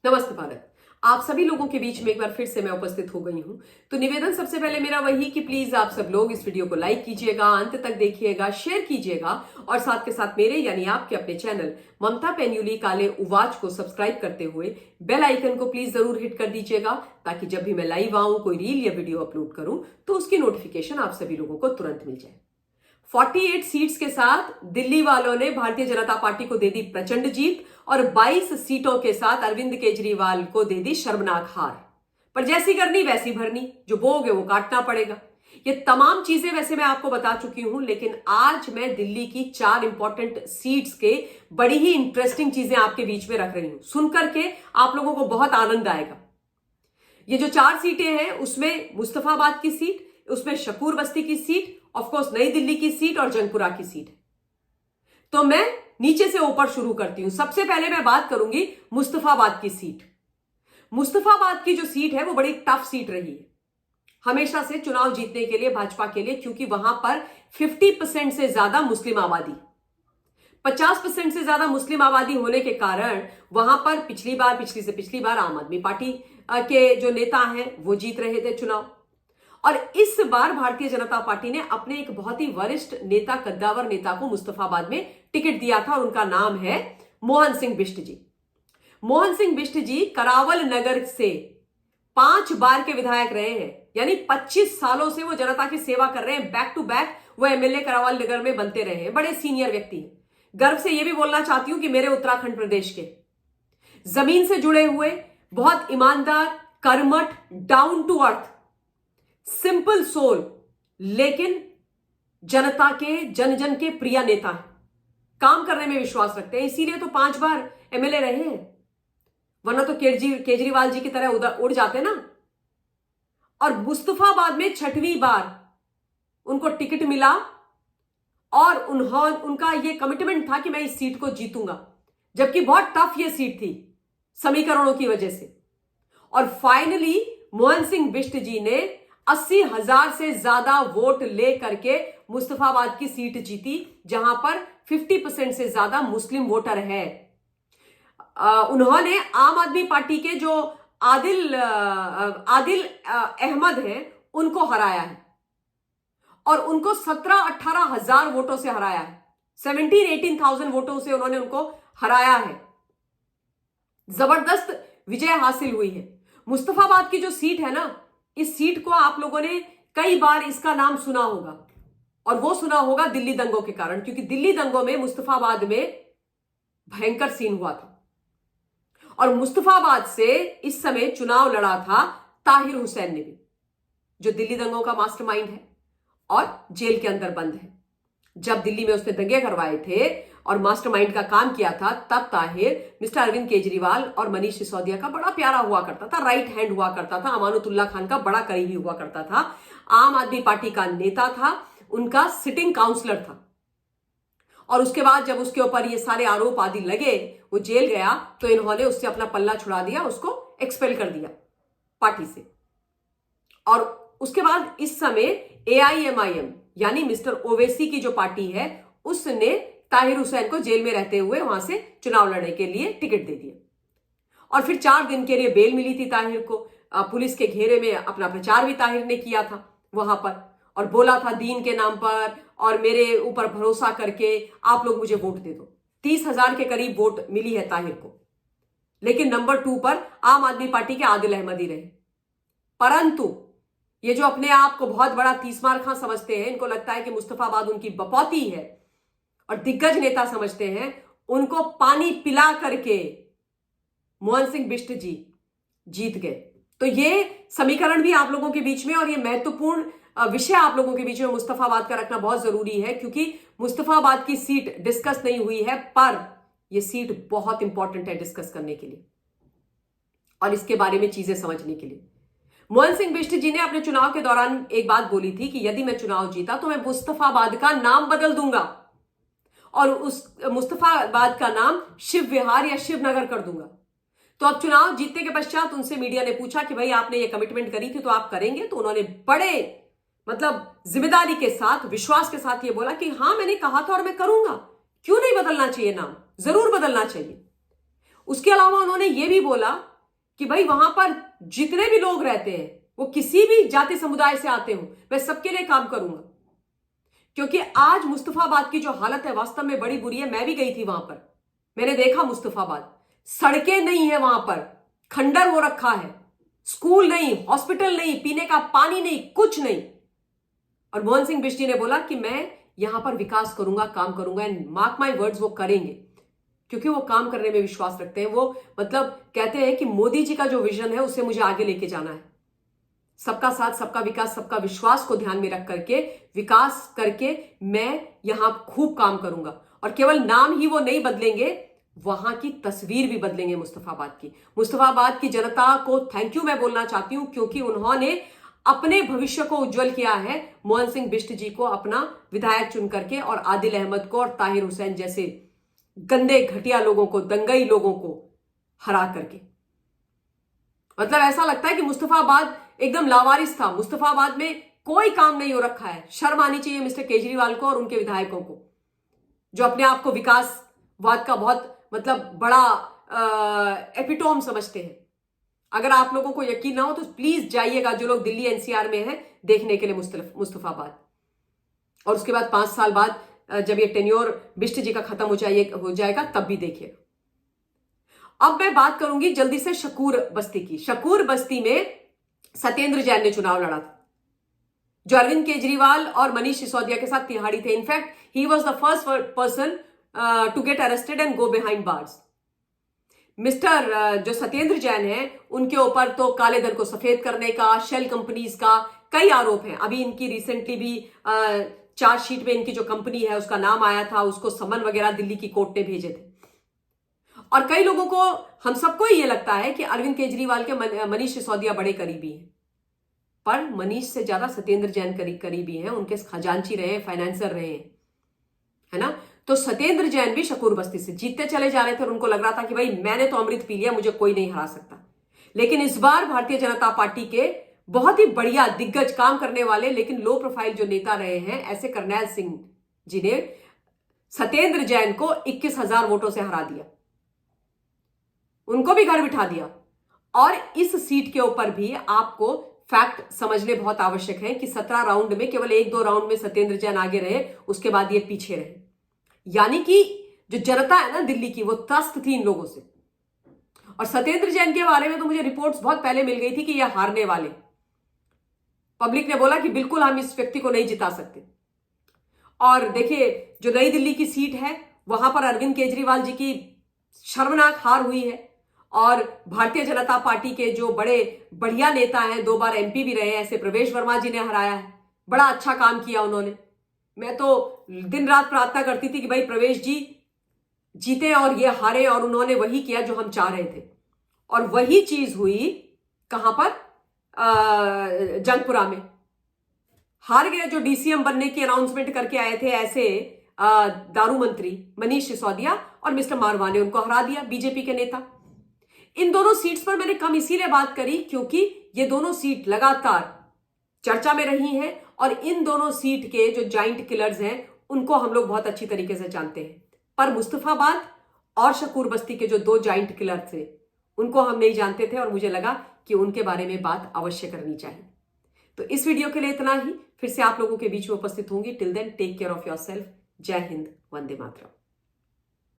नमस्ते भारत। आप सभी लोगों के बीच में एक बार फिर से मैं उपस्थित हो गई हूं। तो निवेदन सबसे पहले मेरा वही कि प्लीज आप सब लोग इस वीडियो को लाइक कीजिएगा, अंत तक देखिएगा, शेयर कीजिएगा और साथ के साथ मेरे यानी आपके अपने चैनल ममता पेन्युली काले उवाच को सब्सक्राइब करते हुए बेल आइकन को प्लीज जरूर हिट कर दीजिएगा, ताकि जब भी मैं लाइव आऊं, कोई रील या वीडियो अपलोड करूं तो उसकी नोटिफिकेशन आप सभी लोगों को तुरंत मिल जाए। 48 सीट्स के साथ दिल्ली वालों ने भारतीय जनता पार्टी को दे दी प्रचंड जीत और 22 सीटों के साथ अरविंद केजरीवाल को दे दी शर्मनाक हार। पर जैसी करनी वैसी भरनी, जो बोगे वो काटना पड़ेगा। ये तमाम चीजें वैसे मैं आपको बता चुकी हूं, लेकिन आज मैं दिल्ली की 4 इंपॉर्टेंट सीट्स के बड़ी ही इंटरेस्टिंग चीजें आपके बीच में रख रही हूं। सुनकर के आप लोगों को बहुत आनंद आएगा। ये जो 4 सीटें हैं उसमें मुस्तफाबाद की सीट, उसमें शकूर बस्ती की सीट, ऑफ कोर्स नई दिल्ली की सीट और जंगपुरा की सीट है। तो मैं नीचे से ऊपर शुरू करती हूं। सबसे पहले मैं बात करूंगी मुस्तफाबाद की सीट। मुस्तफाबाद की जो सीट है वो बड़ी टफ सीट रही है हमेशा से चुनाव जीतने के लिए भाजपा के लिए, क्योंकि वहां पर 50% से ज्यादा मुस्लिम आबादी, 50% से ज्यादा मुस्लिम आबादी होने के कारण वहां पर पिछली बार आम आदमी पार्टी के जो नेता हैं वो जीत रहे थे चुनाव। और इस बार भारतीय जनता पार्टी ने अपने एक बहुत ही वरिष्ठ नेता, कद्दावर नेता को मुस्तफाबाद में टिकट दिया था और उनका नाम है मोहन सिंह बिष्ट जी। मोहन सिंह बिष्ट जी करावल नगर से 5 बार के विधायक रहे हैं, यानी 25 सालों से वो जनता की सेवा कर रहे हैं। बैक टू बैक वो एमएलए करावल नगर में बनते रहे हैं। बड़े सीनियर व्यक्ति हैं। गर्व से यह भी बोलना चाहती हूं कि मेरे उत्तराखंड प्रदेश के जमीन से जुड़े हुए, बहुत ईमानदार, कर्मठ, down to earth, simple soul, लेकिन जनता के, जन जन के प्रिय नेता हैं। काम करने में विश्वास रखते हैं, इसीलिए तो 5 बार एमएलए रहे हैं, वरना तो केजरीवाल जी की तरह उड़ जाते ना। और मुस्तफाबाद में 6वीं बार उनको टिकट मिला और उनका यह कमिटमेंट था कि मैं इस सीट को जीतूंगा, जबकि बहुत टफ ये सीट थी समीकरणों की वजह से। और फाइनली मोहन सिंह बिष्ट जी ने 80,000 से ज्यादा वोट लेकर के मुस्तफाबाद की सीट जीती, जहां पर 50% से ज्यादा मुस्लिम वोटर है। उन्होंने आम आदमी पार्टी के जो आदिल अहमद हैं उनको हराया है और उनको 17-18 हजार वोटों से हराया है। 17-18,000 वोटों से उन्होंने उनको हराया है। जबरदस्त विजय हासिल हुई है। मुस्तफाबाद की जो सीट है ना, इस सीट को आप लोगों ने कई बार इसका नाम सुना होगा, और वो सुना होगा दिल्ली दंगों के कारण, क्योंकि दिल्ली दंगों में मुस्तफाबाद में भयंकर सीन हुआ था। और मुस्तफाबाद से इस समय चुनाव लड़ा था ताहिर हुसैन ने भी, जो दिल्ली दंगों का मास्टरमाइंड है और जेल के अंदर बंद है। जब दिल्ली में उसने दंगे करवाए थे और मास्टरमाइंड का काम किया था, तब ताहिर मिस्टर अरविंद केजरीवाल और मनीष सिसोदिया का बड़ा प्यारा हुआ करता था, राइट हैंड हुआ करता था, अमानुतुल्लाह खान का बड़ा करीबी हुआ करता था, आम आदमी पार्टी का नेता था, उनका सिटिंग काउंसलर था। और उसके बाद जब उसके ऊपर ये सारे आरोप आदि लगे, वो जेल गया, तो इन्होंने उससे अपना पल्ला छुड़ा दिया, उसको एक्सपेल कर दिया पार्टी से। और उसके बाद इस समय AIMIM यानी मिस्टर ओवैसी की जो पार्टी है, उसने ताहिर हुसैन को जेल में रहते हुए वहां से चुनाव लड़ने के लिए टिकट दे दिया। और फिर 4 दिन के लिए बेल मिली थी ताहिर को। पुलिस के घेरे में अपना प्रचार भी ताहिर ने किया था वहां पर, और बोला था दीन के नाम पर और मेरे ऊपर भरोसा करके आप लोग मुझे वोट दे दो। 30,000 के करीब वोट मिली है ताहिर को, लेकिन नंबर 2 पर आम आदमी पार्टी के आदिल अहमद ही रहे। परंतु ये जो अपने आप को बहुत बड़ा तीसमार खां समझते हैं, इनको लगता है कि मुस्तफाबाद उनकी बपौती है और दिग्गज नेता समझते हैं, उनको पानी पिला करके मोहन सिंह बिष्ट जी जीत गए। तो ये समीकरण भी आप लोगों के बीच में, और ये महत्वपूर्ण विषय आप लोगों के बीच में मुस्तफाबाद का रखना बहुत जरूरी है, क्योंकि मुस्तफाबाद की सीट डिस्कस नहीं हुई है, पर यह सीट बहुत इंपॉर्टेंट है डिस्कस करने के लिए और इसके बारे में चीजें समझने के लिए। मोहन सिंह बिष्ट जी ने अपने चुनाव के दौरान एक बात बोली थी कि यदि मैं चुनाव जीता तो मैं मुस्तफाबाद का नाम बदल दूंगा और उस मुस्तफाबाद का नाम शिव विहार या शिवनगर कर दूंगा। तो अब चुनाव जीतने के पश्चात उनसे मीडिया ने पूछा कि भाई आपने ये कमिटमेंट करी थी तो आप करेंगे? तो उन्होंने बड़े जिम्मेदारी के साथ, विश्वास के साथ ये बोला कि हाँ मैंने कहा था और मैं करूंगा, क्यों नहीं बदलना चाहिए नाम, जरूर बदलना चाहिए। उसके अलावा उन्होंने ये भी बोला कि भाई वहां पर जितने भी लोग रहते हैं, वो किसी भी जाति समुदाय से आते हो, मैं सबके लिए काम करूंगा। क्योंकि आज मुस्तफाबाद की जो हालत है वास्तव में बड़ी बुरी है। मैं भी गई थी वहां पर, मैंने देखा मुस्तफाबाद, सड़कें नहीं है वहां पर, खंडर हो रखा है, स्कूल नहीं, हॉस्पिटल नहीं, पीने का पानी नहीं, कुछ नहीं। और मोहन सिंह बिष्ट जी ने बोला कि मैं यहां पर विकास करूंगा, काम करूंगा, एंड मार्क माई वर्ड्स, वो करेंगे, क्योंकि वो काम करने में विश्वास रखते हैं। वो मतलब कहते हैं कि मोदी जी का जो विजन है उसे मुझे आगे लेके जाना है। सबका साथ, सबका विकास, सबका विश्वास को ध्यान में रख करके विकास करके मैं यहां खूब काम करूंगा। और केवल नाम ही वो नहीं बदलेंगे, वहां की तस्वीर भी बदलेंगे मुस्तफाबाद की। मुस्तफाबाद की जनता को थैंक यू मैं बोलना चाहती हूं, क्योंकि उन्होंने अपने भविष्य को उज्जवल किया है मोहन सिंह बिष्ट जी को अपना विधायक चुन करके, और आदिल अहमद को और ताहिर हुसैन जैसे गंदे घटिया लोगों को, दंगई लोगों को हरा करके। मतलब ऐसा लगता है कि मुस्तफाबाद एकदम लावारिस था। मुस्तफाबाद में कोई काम नहीं हो रखा है। शर्म आनी चाहिए मिस्टर केजरीवाल को और उनके विधायकों को, जो अपने आप को विकासवाद का बहुत मतलब बड़ा एपिटोम समझते हैं। अगर आप लोगों को यकीन ना हो तो प्लीज जाइएगा, जो लोग दिल्ली एनसीआर में हैं, देखने के लिए मुस्तफाबाद। और उसके बाद 5 साल बाद जब ये टेन्योर बिष्ट जी का खत्म हो जाएगा तब भी देखिएगा। अब मैं बात करूंगी जल्दी से शकूर बस्ती की। शकूर बस्ती में सत्येंद्र जैन ने चुनाव लड़ा था, जो अरविंद केजरीवाल और मनीष सिसोदिया के साथ तिहाड़ी थे। In fact he was the first person to get arrested and go behind bars. Mister जो सत्येंद्र जैन है, उनके ऊपर तो काले धन को सफेद करने का, शेल कंपनीज का कई आरोप हैं। अभी इनकी रिसेंटली भी चार्जशीट में इनकी जो कंपनी है उसका नाम आया था, उसको समन वगैरह दिल्ली की कोर्ट ने भेजे थे। और कई लोगों को, हम सबको ये लगता है कि अरविंद केजरीवाल के मनीष सिसोदिया बड़े करीबी हैं, पर मनीष से ज्यादा सत्येंद्र जैन करीबी हैं, उनके खजांची रहे, फाइनेंसर रहे, है ना। तो सत्येंद्र जैन भी शकूर बस्ती से जीतते चले जा रहे थे और उनको लग रहा था कि भाई मैंने तो अमृत पी लिया, मुझे कोई नहीं हरा सकता। लेकिन इस बार भारतीय जनता पार्टी के बहुत ही बढ़िया दिग्गज काम करने वाले लेकिन लो प्रोफाइल जो नेता रहे हैं, ऐसे करनैल सिंह जी ने सत्येंद्र जैन को 21,000 वोटों से हरा दिया, उनको भी घर बिठा दिया। और इस सीट के ऊपर भी आपको फैक्ट समझने बहुत आवश्यक है कि 17 राउंड में केवल 1-2 राउंड में सत्येंद्र जैन आगे रहे, उसके बाद ये पीछे रहे। यानी कि जो जनता है ना दिल्ली की, वो त्रस्त थी इन लोगों से। और सत्येंद्र जैन के बारे में तो मुझे रिपोर्ट्स बहुत पहले मिल गई थी कि ये हारने वाले। पब्लिक ने बोला कि बिल्कुल हम इस व्यक्ति को नहीं जिता सकते। और देखिए, जो नई दिल्ली की सीट है वहां पर अरविंद केजरीवाल जी की शर्मनाक हार हुई है। और भारतीय जनता पार्टी के जो बड़े बढ़िया नेता हैं, 2 बार एमपी भी रहे हैं, ऐसे प्रवेश वर्मा जी ने हराया है। बड़ा अच्छा काम किया उन्होंने। मैं तो दिन रात प्रार्थना करती थी कि भाई प्रवेश जी जीते और ये हारे, और उन्होंने वही किया जो हम चाह रहे थे। और वही चीज हुई कहां पर, जंगपुरा में हार गए। जो डीसीएम बनने की अनाउंसमेंट करके आए थे ऐसे दारू मंत्री मनीष सिसोदिया और मिस्टर मारवाने, उनको हरा दिया बीजेपी के नेता। इन दोनों सीट्स पर मैंने कम इसीलिए बात करी क्योंकि ये दोनों सीट लगातार चर्चा में रही हैं, और इन दोनों सीट के जो जाइंट किलर्स हैं उनको हम लोग बहुत अच्छी तरीके से जानते हैं। पर मुस्तफाबाद और शकूर बस्ती के जो 2 जाइंट किलर थे उनको हम नहीं जानते थे, और मुझे लगा कि उनके बारे में बात अवश्य करनी चाहिए। तो इस वीडियो के लिए इतना ही। फिर से आप लोगों के बीच में उपस्थित होंगी। Till then take care of yourself. जय हिंद, वंदे मातरम।